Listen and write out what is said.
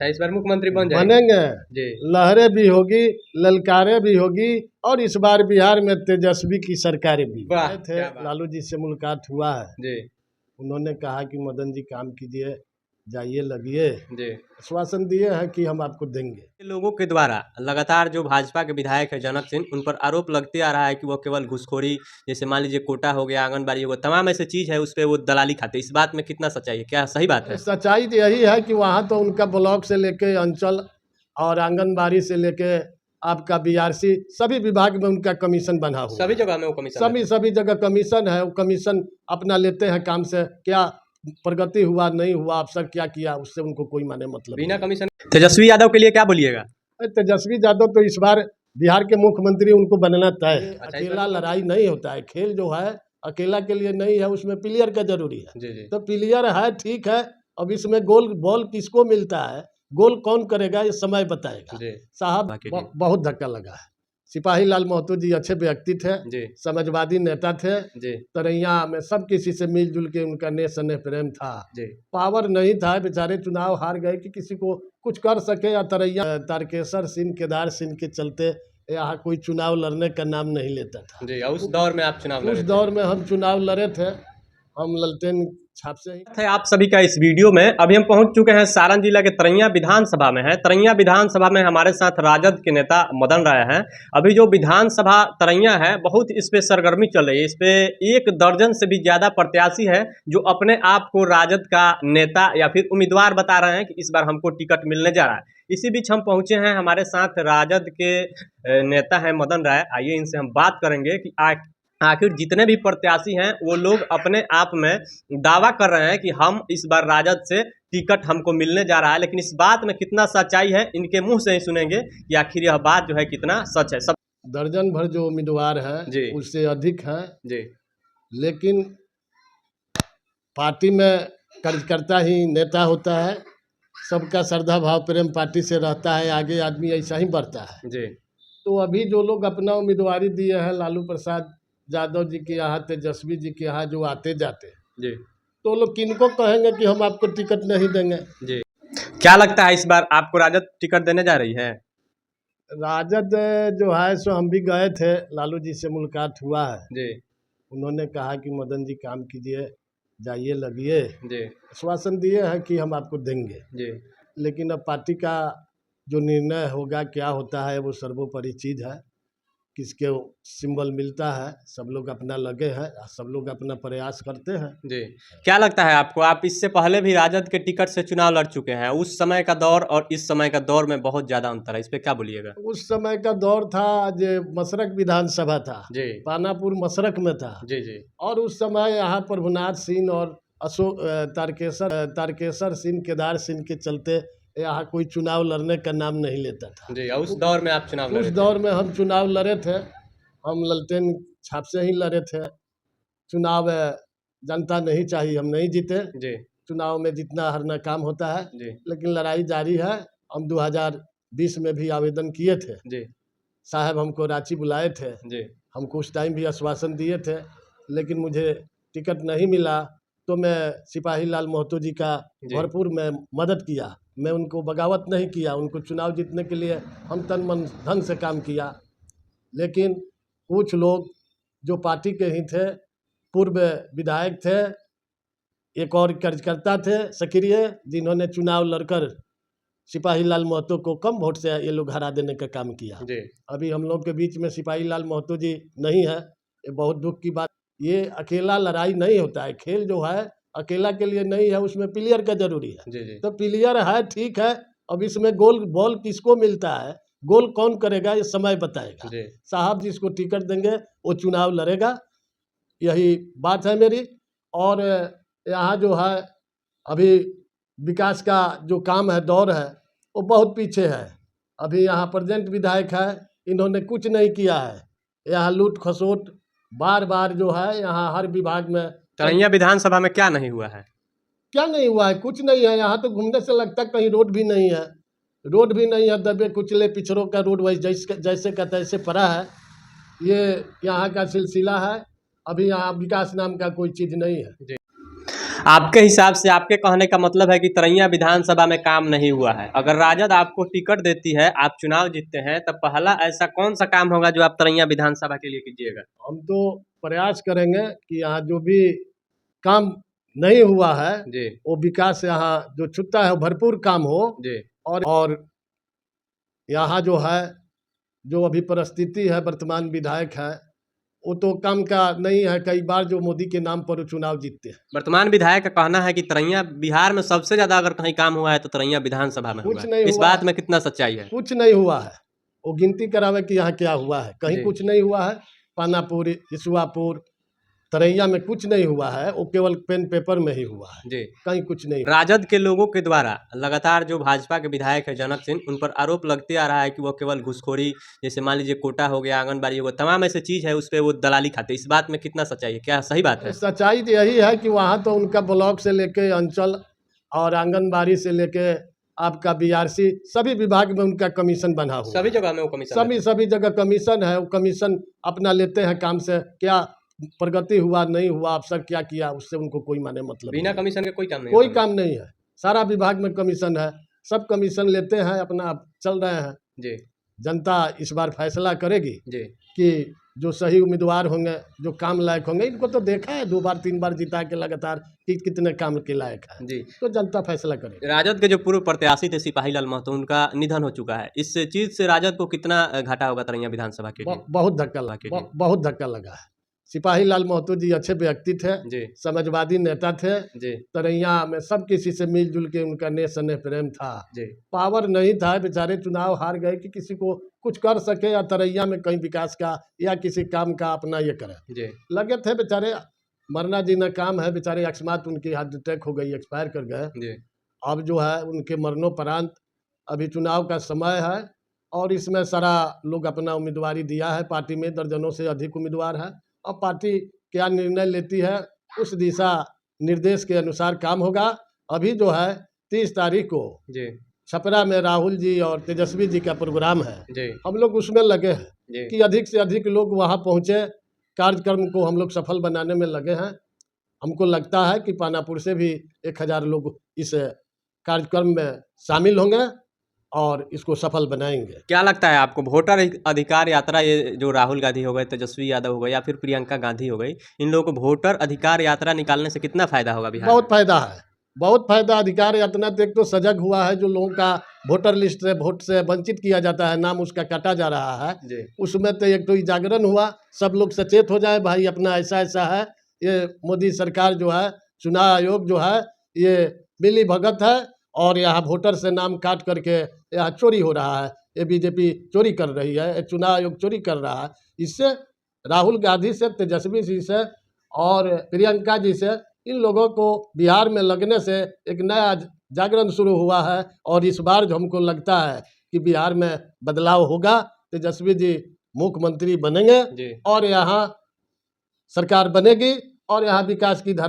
इस बार मुख्यमंत्री बनेंगे। जी। लहरें भी होगी, ललकारें भी होगी, और इस बार बिहार में तेजस्वी की सरकार भी। आए थे, लालू जी से मुलाकात हुआ है जी। उन्होंने कहा कि मदन जी काम कीजिए, जाइए लगिए, जी। आश्वासन दिए हैं कि हम आपको देंगे। लोगों के द्वारा लगातार जो भाजपा के विधायक है जनक सिंह, उन पर आरोप लगते आ रहा है कि वो केवल घूसखोरी, जैसे मान लीजिए कोटा हो गया, आंगनबाड़ी हो गया, तमाम ऐसे चीज़ है उस पर वो दलाली खाते। इस बात में कितना सच्चाई है, क्या सही बात है? सच्चाई तो यही है कि वहाँ तो उनका ब्लॉक से लेके अंचल और आंगनबाड़ी से लेके आपका बीआरसी सभी विभाग में उनका कमीशन बना हुआ सभी जगह में वो कमीशन सभी जगह कमीशन है। वो कमीशन अपना लेते हैं काम से, क्या प्रगति हुआ नहीं हुआ, अफसर क्या किया, उससे उनको कोई माने मतलब बिना कमीशन। तेजस्वी यादव के लिए क्या बोलिएगा? तेजस्वी यादव तो इस बार बिहार के मुख्यमंत्री उनको बनना तय है। अकेला लड़ाई नहीं होता है, खेल जो है अकेला के लिए नहीं है, उसमें प्लेयर का जरूरी है। जी जी। तो प्लेयर है, ठीक है। अब इसमें गोल बॉल किसको मिलता है, गोल कौन करेगा, ये समय बताएगा साहब। बहुत धक्का लगा है। सिपाही लाल महतो जी अच्छे व्यक्ति थे, समाजवादी नेता थे, तरैया में सब किसी से मिलजुल के उनका स्नेह प्रेम था। पावर नहीं था, बेचारे चुनाव हार गए कि किसी को कुछ कर सके। या तरैया तारकेश्वर सिंह, केदार सिंह के चलते यहाँ कोई चुनाव लड़ने का नाम नहीं लेता था। जी, उस दौर में आप चुनाव लड़े थे? उस दौर में हम चुनाव लड़े थे, हम ललटेन छाप से ही थे। आप सभी का इस वीडियो में अभी हम पहुंच चुके हैं सारण जिला के तरैया विधानसभा में है। तरैया विधानसभा में हमारे साथ राजद के नेता मदन राय हैं। अभी जो विधानसभा तरैया है, बहुत इस पे सरगर्मी चल रही है। इस पे 1 दर्जन से भी ज्यादा प्रत्याशी है जो अपने आप को राजद का नेता या फिर उम्मीदवार बता रहे हैं कि इस बार हमको टिकट मिलने जा रहा है। इसी बीच हम पहुंचे हैं, हमारे साथ राजद के नेता हैं मदन राय। आइए इनसे हम बात करेंगे कि आखिर जितने भी प्रत्याशी हैं वो लोग अपने आप में दावा कर रहे हैं कि हम इस बार राजद से टिकट हमको मिलने जा रहा है, लेकिन इस बात में कितना सच्चाई है इनके मुंह से ही सुनेंगे कि आखिर यह बात जो है कितना सच है। सब दर्जन भर जो उम्मीदवार हैं उससे अधिक हैं जी, लेकिन पार्टी में कार्यकर्ता ही नेता होता है। सबका श्रद्धा भाव प्रेम पार्टी से रहता है, आगे आदमी ऐसा ही बढ़ता है जी। तो अभी जो लोग अपना उम्मीदवारी दिए हैं लालू प्रसाद यादव जी के यहाँ, तेजस्वी जी के यहाँ जो आते जाते जी, तो लोग किनको कहेंगे कि हम आपको टिकट नहीं देंगे। जी, क्या लगता है इस बार आपको राजद टिकट देने जा रही है? राजद जो है सो हम भी गए थे, लालू जी से मुलाकात हुआ है जी। उन्होंने कहा कि मदन जी काम कीजिए, जाइए लगिए, जी। आश्वासन दिए हैं कि हम आपको देंगे। जी। लेकिन अब पार्टी का जो निर्णय होगा, क्या होता है, वो सर्वोपरि चीज़ है। किसके सिंबल मिलता है, सब लोग अपना लगे हैं, सब लोग अपना प्रयास करते हैं। जी, क्या लगता है आपको? आप इससे पहले भी राजद के टिकट से चुनाव लड़ चुके हैं। उस समय का दौर और इस समय का दौर में बहुत ज़्यादा अंतर है, इस पे क्या बोलिएगा? उस समय का दौर था जो मसरक विधानसभा था, जी, पानापुर मसरक में था। जी, जी। और उस समय यहाँ प्रभुनाथ सिंह और अशोक तारकेश्वर सिंह, केदार सिंह के चलते यहाँ कोई चुनाव लड़ने का नाम नहीं लेता था। जी, उस दौर में आप चुनाव लड़े उस थे? दौर में हम चुनाव लड़े थे, हम ललटेन छाप से ही लड़े थे। चुनाव जनता नहीं चाहिए, हम नहीं जीते। जी। चुनाव में जीतना हारना काम होता है, जी। लेकिन लड़ाई जारी है। हम 2020 में भी आवेदन किए थे, जी। साहब हमको रांची बुलाए थे, जी। हमको उस टाइम भी आश्वासन दिए थे, लेकिन मुझे टिकट नहीं मिला। तो मैं सिपाही लाल महतो जी का भरपूर मैं मदद किया, मैं उनको बगावत नहीं किया। उनको चुनाव जीतने के लिए हम तन मन धन से काम किया। लेकिन कुछ लोग जो पार्टी के ही थे, पूर्व विधायक थे, एक और कार्यकर्ता थे सक्रिय, जिन्होंने चुनाव लड़कर सिपाही लाल महतो को कम वोट से ये लोग हरा देने का काम किया। अभी हम लोग के बीच में सिपाही लाल महतो जी नहीं है, ये बहुत दुख की बात। ये अकेला लड़ाई नहीं होता है, खेल जो है अकेला के लिए नहीं है, उसमें प्लेयर का जरूरी है। तो प्लेयर है, ठीक है। अब इसमें गोल बॉल किसको मिलता है, गोल कौन करेगा, ये समय बताएगा साहब। जिसको टिकट देंगे वो चुनाव लड़ेगा, यही बात है मेरी। और यहाँ जो है अभी विकास का जो काम है, दौर है, वो बहुत पीछे है। अभी यहाँ प्रेजेंट विधायक है, इन्होंने कुछ नहीं किया है। यहाँ लूट खसोट बार बार जो है यहाँ हर विभाग में। तरैया विधानसभा में क्या नहीं हुआ है? क्या नहीं हुआ है? कुछ नहीं है। यहाँ तो घूमने से लगता है कहीं रोड भी नहीं है, रोड भी नहीं है। दबे कुचले पिछड़ों का रोड वही जैसे का तैसे पड़ा है। ये यहाँ का सिलसिला है। अभी यहाँ विकास नाम का कोई चीज़ नहीं है। आपके हिसाब से, आपके कहने का मतलब है कि तरैया विधानसभा में काम नहीं हुआ है। अगर राजद आपको टिकट देती है, आप चुनाव जीतते हैं, तब पहला ऐसा कौन सा काम होगा जो आप तरैया विधानसभा के लिए कीजिएगा? हम तो प्रयास करेंगे कि यहाँ जो भी काम नहीं हुआ है जी वो विकास यहाँ जो छूटा है वो भरपूर काम हो। जी और यहाँ जो है जो अभी परिस्थिति है वर्तमान विधायक है वो तो काम का नहीं है। कई बार जो मोदी के नाम पर वो चुनाव जीतते हैं। वर्तमान विधायक का कहना है कि तरैया बिहार में सबसे ज्यादा अगर कहीं काम हुआ है तो तरैया विधानसभा में हुआ कुछ है। नहीं इस हुआ बात है। में कितना सच्चाई है? कुछ नहीं हुआ है। वो गिनती करावे कि यहाँ क्या हुआ है। कहीं जी। कुछ नहीं हुआ है। पानापुर, इसुआपुर, तरैया में कुछ नहीं हुआ है। वो केवल पेन पेपर में ही हुआ है। जी। कहीं कुछ नहीं। राजद के लोगों के द्वारा लगातार जो भाजपा के विधायक है जनक सिंह, उन पर आरोप लगते आ रहा है कि वो केवल घूसखोरी, जैसे मान लीजिए कोटा हो गया, आंगनबाड़ी हो गया, तमाम ऐसे चीज है उस पर वो दलाली खाते। इस बात में कितना सच्चाई है? क्या सही बात है? सच्चाई तो यही है कि वहाँ तो उनका ब्लॉक से लेके अंचल और आंगनबाड़ी से लेके आपका बीआरसी सभी विभाग में उनका कमीशन बना हुआ सभी है। जगह में वो कमीशन सभी जगह कमीशन है। वो कमीशन अपना लेते हैं काम से। क्या प्रगति हुआ नहीं हुआ, अफसर क्या किया, उससे उनको कोई माने मतलब बिना नहीं। कमीशन के कोई काम नहीं कोई होता। काम नहीं है। सारा विभाग में कमीशन है। सब कमीशन लेते हैं, अपना चल रहे हैं। जी जनता इस बार फैसला करेगी जी कि जो सही उम्मीदवार होंगे, जो काम लायक होंगे। इनको तो देखा है 2 बार 3 बार जिता के लगातार कि कितने काम के लायक है। जी। तो जनता फैसला करेगी। राजद के जो पूर्व प्रत्याशी थे सिपाही लाल महतो, उनका निधन हो चुका है। इस चीज से राजद को कितना घाटा होगा तरैया विधानसभा के लिए? बहुत धक्का लगा। बहुत धक्का लगा है। सिपाही लाल महतो जी अच्छे व्यक्ति थे। जी समाजवादी नेता थे। जी तरैया में सब किसी से मिलजुल के उनका नेह स्नेह प्रेम था। जी पावर नहीं था, बेचारे चुनाव हार गए कि किसी को कुछ कर सके या तरैया में कहीं विकास का या किसी काम का अपना ये करें। जी लगे थे बेचारे। मरना जीना काम है। बेचारे अकस्मात उनकी हार्ट अटैक हो गई, एक्सपायर कर गए। जी अब जो है उनके मरणोपरांत अभी चुनाव का समय है और इसमें सारा लोग अपना उम्मीदवारी दिया है। पार्टी में दर्जनों से अधिक उम्मीदवार है और पार्टी क्या निर्णय लेती है उस दिशा निर्देश के अनुसार काम होगा। अभी जो है 30 तारीख को जी छपरा में राहुल जी और तेजस्वी जी का प्रोग्राम है। जी हम लोग उसमें लगे हैं जी कि अधिक से अधिक लोग वहाँ पहुँचे। कार्यक्रम को हम लोग सफल बनाने में लगे हैं। हमको लगता है कि पानापुर से भी 1000 लोग इस कार्यक्रम में शामिल होंगे और इसको सफल बनाएंगे। क्या लगता है आपको, वोटर अधिकार यात्रा, ये जो राहुल गांधी हो गए, तेजस्वी यादव हो गए या फिर प्रियंका गांधी हो गई, इन लोगों को वोटर अधिकार यात्रा निकालने से कितना फायदा होगा बिहार में? बहुत फायदा है। बहुत फायदा। अधिकार यात्रा तो एक तो सजग हुआ है। जो लोगों का वोटर लिस्ट से वोट से वंचित किया जाता है, नाम उसका काटा जा रहा है, जी उसमें तो एक तो जागरण हुआ। सब लोग सचेत हो जाए, भाई अपना ऐसा ऐसा है। ये मोदी सरकार जो है, चुनाव आयोग जो है, ये मिली भगत है और यहाँ वोटर से नाम काट करके यहाँ चोरी हो रहा है। ये बीजेपी चोरी कर रही है, ये चुनाव आयोग चोरी कर रहा है। इससे राहुल गांधी से, तेजस्वी जी से और प्रियंका जी से, इन लोगों को बिहार में लगने से एक नया जागरण शुरू हुआ है। और इस बार जो हमको लगता है कि बिहार में बदलाव होगा। तेजस्वी जी मुख्यमंत्री बनेंगे जी और यहाँ सरकार बनेगी और यहाँ विकास की धारा